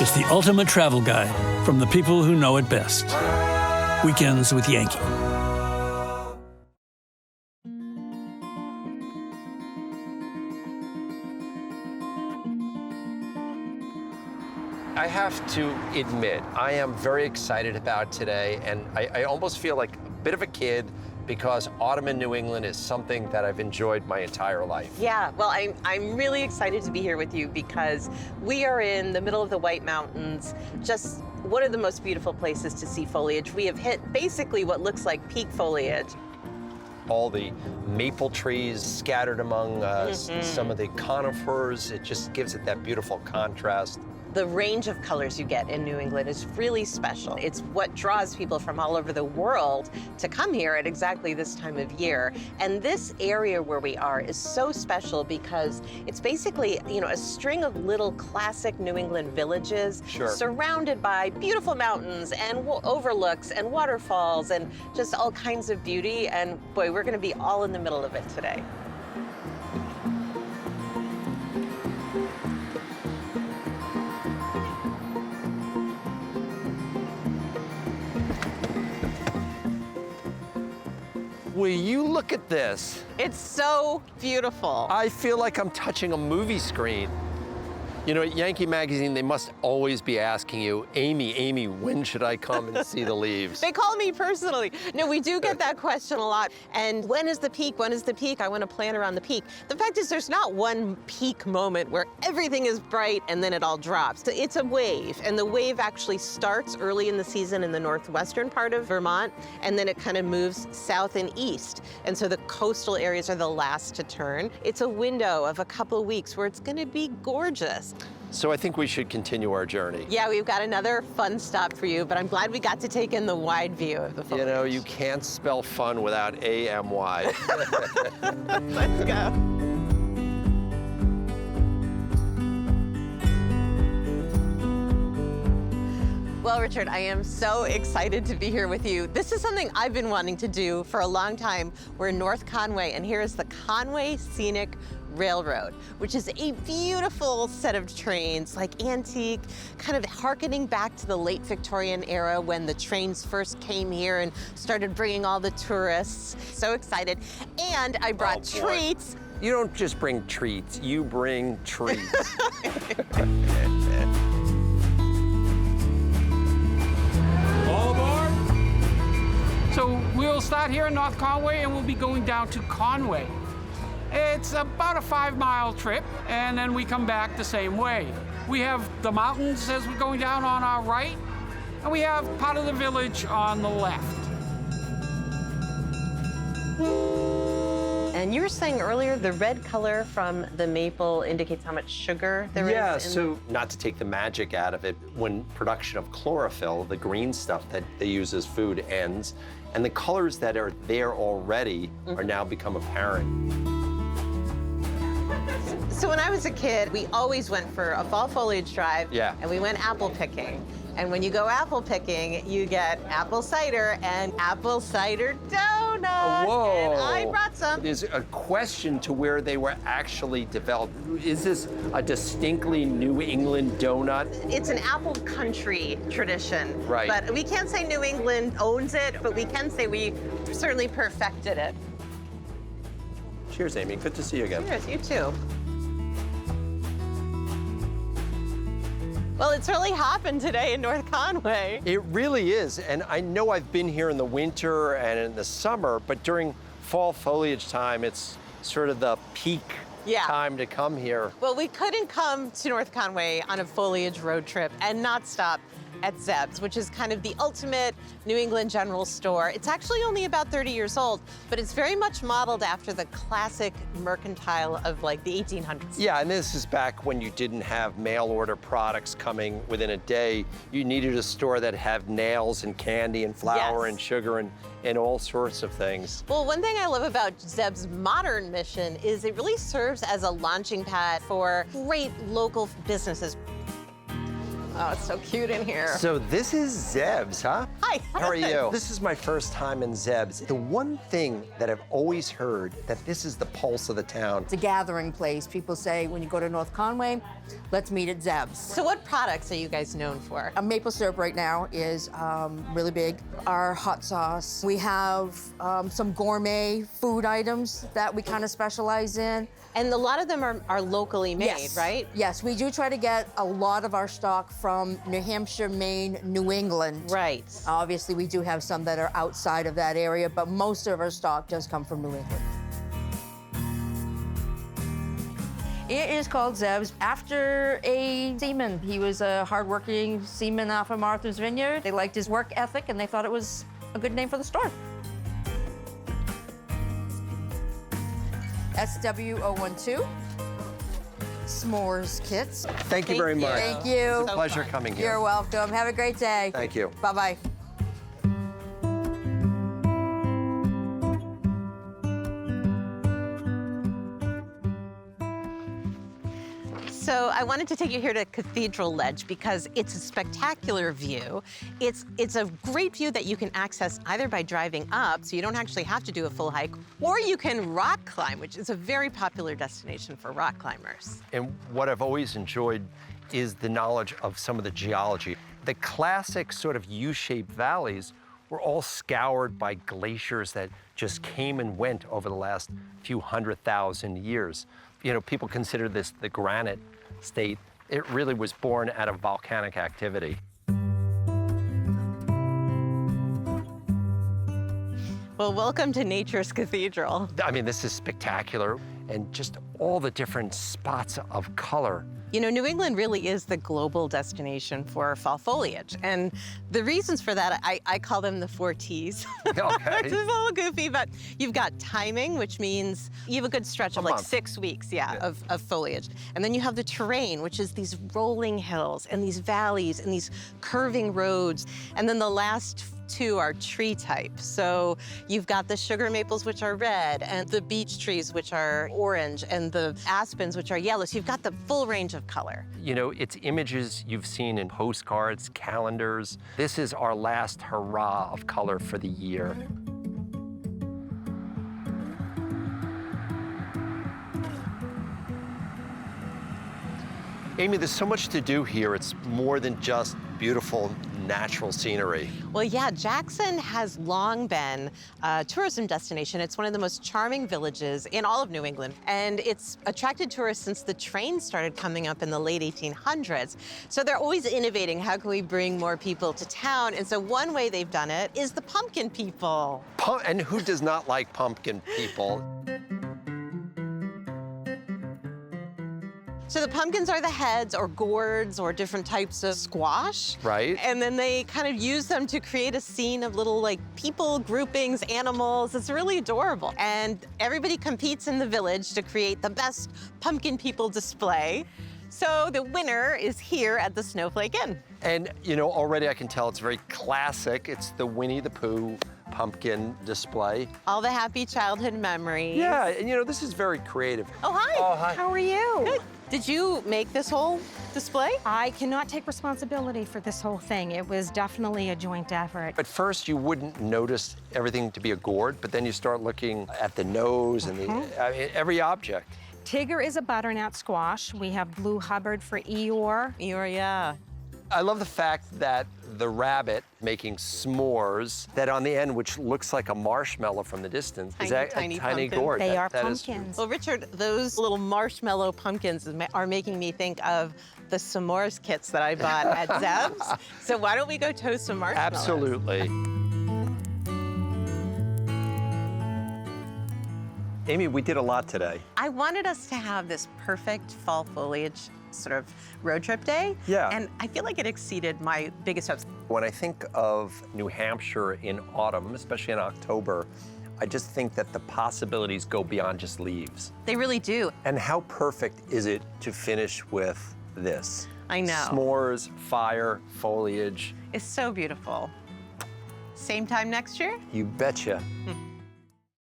is the ultimate travel guide from the people who know it best. Weekends with Yankee. I have to admit, I am very excited about today, and I almost feel like a bit of a kid because autumn in New England is something that I've enjoyed my entire life. Yeah, well, I'm really excited to be here with you because we are in the middle of the White Mountains, just one of the most beautiful places to see foliage. We have hit basically what looks like peak foliage. All the maple trees scattered among some of the conifers, it just gives it that beautiful contrast. The range of colors you get in New England is really special. It's what draws people from all over the world to come here at exactly this time of year. And this area where we are is so special because it's basically, a string of little classic New England villages surrounded by beautiful mountains and overlooks and waterfalls and just all kinds of beauty. And boy, we're gonna be all in the middle of it today. Will you look at this? It's so beautiful. I feel like I'm touching a movie screen. At Yankee Magazine, they must always be asking you, Amy, when should I come and see the leaves? They call me personally. No, we do get that question a lot. And when is the peak? When is the peak? I want to plan around the peak. The fact is there's not one peak moment where everything is bright and then it all drops. It's a wave, and the wave actually starts early in the season in the northwestern part of Vermont, and then it kind of moves south and east. And so the coastal areas are the last to turn. It's a window of a couple of weeks where it's going to be gorgeous. So I think we should continue our journey. Yeah, we've got another fun stop for you, but I'm glad we got to take in the wide view of the foliage. You can't spell fun without A-M-Y. Let's go. Well, Richard, I am so excited to be here with you. This is something I've been wanting to do for a long time. We're in North Conway, and here is the Conway Scenic Railroad, which is a beautiful set of trains, like antique, kind of harkening back to the late Victorian era when the trains first came here and started bringing all the tourists. So excited. And I brought treats. You don't just bring treats, you bring treats. All aboard. So we'll start here in North Conway and we'll be going down to Conway. It's about a 5-mile trip, and then we come back the same way. We have the mountains as we're going down on our right, and we have part of the village on the left. And you were saying earlier the red color from the maple indicates how much sugar there is. Yeah, so not to take the magic out of it, when production of chlorophyll, the green stuff that they use as food, ends, and the colors that are there already are now become apparent. So when I was a kid, we always went for a fall foliage drive, Yeah. and we went apple picking. And when you go apple picking, you get apple cider and apple cider donuts. Whoa. And I brought some. There's a question to where they were actually developed. Is this a distinctly New England donut? It's an apple country tradition. Right. But we can't say New England owns it, but we can say we certainly perfected it. Cheers, Amy. Good to see you again. Cheers, you too. Well, it's really hopping today in North Conway. It really is, and I know I've been here in the winter and in the summer, but during fall foliage time, it's sort of the peak time to come here. Well, we couldn't come to North Conway on a foliage road trip and not stop at Zeb's, which is kind of the ultimate New England general store. It's actually only about 30 years old, but it's very much modeled after the classic mercantile of like the 1800s. Yeah, and this is back when you didn't have mail order products coming within a day. You needed a store that had nails and candy and flour and sugar and all sorts of things. Well, one thing I love about Zeb's modern mission is it really serves as a launching pad for great local businesses. Oh, it's so cute in here. So this is Zeb's, huh? Hi. How are you? This is my first time in Zeb's. The one thing that I've always heard, that this is the pulse of the town. It's a gathering place. People say when you go to North Conway, let's meet at Zeb's. So what products are you guys known for? Maple syrup right now is really big. Our hot sauce. We have some gourmet food items that we kind of specialize in. And a lot of them are locally made, Yes. right? Yes, we do try to get a lot of our stock from New Hampshire, Maine, New England. Right. Obviously, we do have some that are outside of that area, but most of our stock does come from New England. It is called Zeb's after a seaman. He was a hardworking seaman off of Martha's Vineyard. They liked his work ethic, and they thought it was a good name for the store. SW012. S'mores kits. Thank you very much. Thank you. It's a pleasure coming here. You're welcome. Have a great day. Thank you. Bye-bye. So I wanted to take you here to Cathedral Ledge because it's a spectacular view. It's a great view that you can access either by driving up, so you don't actually have to do a full hike, or you can rock climb, which is a very popular destination for rock climbers. And what I've always enjoyed is the knowledge of some of the geology. The classic sort of U-shaped valleys were all scoured by glaciers that just came and went over the last few 100,000 years. You know, people consider this the granite state. It really was born out of volcanic activity. Well, welcome to Nature's Cathedral. I mean, this is spectacular, and just all the different spots of color. You know, New England really is the global destination for fall foliage. And the reasons for that, I call them the 4 T's. Okay. It's a little goofy, but you've got timing, which means you have a good stretch of like month. 6 weeks, of foliage. And then you have the terrain, which is these rolling hills and these valleys and these curving roads. And then the last 2 are tree type. So you've got the sugar maples, which are red, and the beech trees, which are orange, and the aspens, which are yellow. So you've got the full range of color. You know, it's images you've seen in postcards, calendars. This is our last hurrah of color for the year. Amy, there's so much to do here. It's more than just beautiful natural scenery. Well, yeah, Jackson has long been a tourism destination. It's one of the most charming villages in all of New England, and it's attracted tourists since the train started coming up in the late 1800s. So they're always innovating. How can we bring more people to town? And so one way they've done it is the pumpkin people. And who does not like pumpkin people? So the pumpkins are the heads or gourds or different types of squash. Right. And then they kind of use them to create a scene of little like people, groupings, animals. It's really adorable. And everybody competes in the village to create the best pumpkin people display. So the winner is here at the Snowflake Inn. And, you know, already I can tell it's very classic. It's the Winnie the Pooh pumpkin display. All the happy childhood memories. Yeah, and you know, this is very creative. Oh, hi. Oh, hi. How are you? Good. Did you make this whole display? I cannot take responsibility for this whole thing. It was definitely a joint effort. At first, you wouldn't notice everything to be a gourd, but then you start looking at the nose and I mean, every object. Tigger is a butternut squash. We have Blue Hubbard for Eeyore. Eeyore, yeah. I love the fact that the rabbit making s'mores, that on the end, which looks like a marshmallow from the distance, is Tiny, a tiny tiny pumpkin. gourd. They are That is- pumpkins. Well, Richard, those little marshmallow pumpkins are making me think of the s'mores kits that I bought at Zeb's. So why don't we go toast some marshmallows? Absolutely. Amy, we did a lot today. I wanted us to have this perfect fall foliage sort of road trip day. Yeah. And I feel like it exceeded my biggest hopes. When I think of New Hampshire in autumn, especially in October, I just think that the possibilities go beyond just leaves. They really do. And how perfect is it to finish with this? I know. S'mores, fire, foliage. It's so beautiful. Same time next year? You betcha.